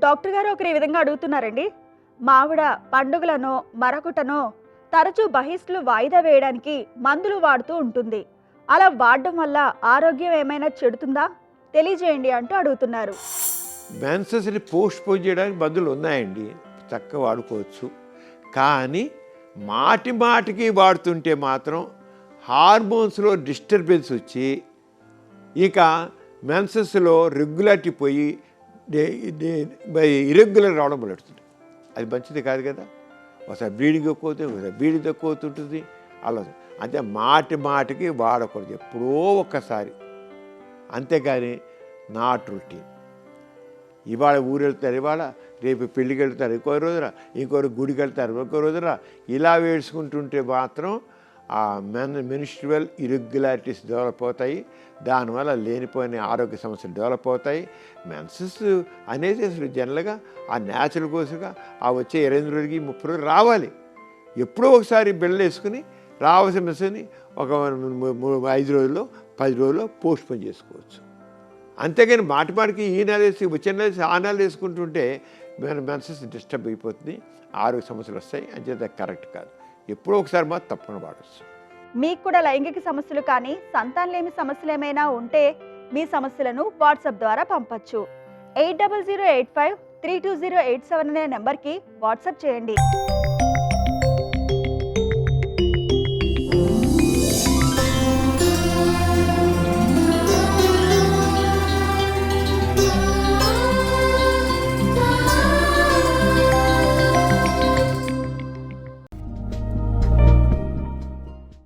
Doctor గారు ఒకరు ఈ విధంగా అడుగుతున్నారండి. మావిడ పండుగలనో మరొకటనో తరచూ బహిష్టులు వాయిదా వేయడానికి మందులు వాడుతూ ఉంటుంది. అలా వాడడం వల్ల ఆరోగ్యం ఏమైనా చెడుతుందా తెలియజేయండి అంటూ అడుగుతున్నారు. మెన్సెస్ని పోస్ట్ పోన్ చేయడానికి మందులు ఉన్నాయండి, చక్కగా వాడుకోవచ్చు. కానీ మాటి మాటికి వాడుతుంటే మాత్రం హార్మోన్స్లో డిస్టర్బెన్స్ వచ్చి ఇక మెన్సెస్లో రెగ్యులారిటీ పోయి ఇరెగ్యులర్ రావడం మొదలెడుతుంది. అది మంచిది కాదు కదా. ఒకసారి బ్లీడింగ్ ఎక్కువ అవుతుంది, ఒకసారి బ్లీడింగ్ తక్కువ అవుతుంటుంది. అలా అంటే మాటి మాటికి వాడకూడదు, ఎప్పుడో ఒక్కసారి, అంతేగాని నాట్ రొటీన్. ఇవాళ ఊరు వెళ్తారు, ఇవాళ రేపు పెళ్ళికి వెళ్తారు, ఇంకో రోజున ఇంకొకరు గుడికి వెళ్తారు, ఇంకో రోజున ఇలా వేసుకుంటుంటే మాత్రం ఆ మెన్స్ట్రువల్ ఇరెగ్యులారిటీస్ డెవలప్ అవుతాయి. దానివల్ల లేనిపోయిన ఆరోగ్య సమస్యలు డెవలప్ అవుతాయి. మెన్సెస్ అనేది అసలు జనరల్గా ఆ న్యాచురల్ కోసంగా ఆ వచ్చే 28 రోజులకి 30 రోజులు రావాలి. ఎప్పుడో ఒకసారి బిళ్ళలు వేసుకుని రావాల్సిన మెన్సెస్ని ఒక 5 రోజుల్లో 10 రోజుల్లో పోస్ట్ పోన్ చేసుకోవచ్చు. అంతేగాని మాటిమాటికి ఈ నెల వేసి వచ్చే నెల వేసి ఆ నెల వేసుకుంటుంటే మెన్సెస్ డిస్టర్బ్ అయిపోతుంది, ఆరోగ్య సమస్యలు వస్తాయి. అంచేత కరెక్ట్ కాదు. ఎప్పుడో ఒకసారి మాత్రం తప్పకుండా వాడవచ్చు. మీకు కూడా లైంగిక సమస్యలు కానీ సంతానలేమి సమస్యలు ఏమైనా ఉంటే మీ సమస్యలను వాట్సాప్ ద్వారా పంపచ్చు. 8008532087 అనే నెంబర్కి వాట్సాప్ చేయండి.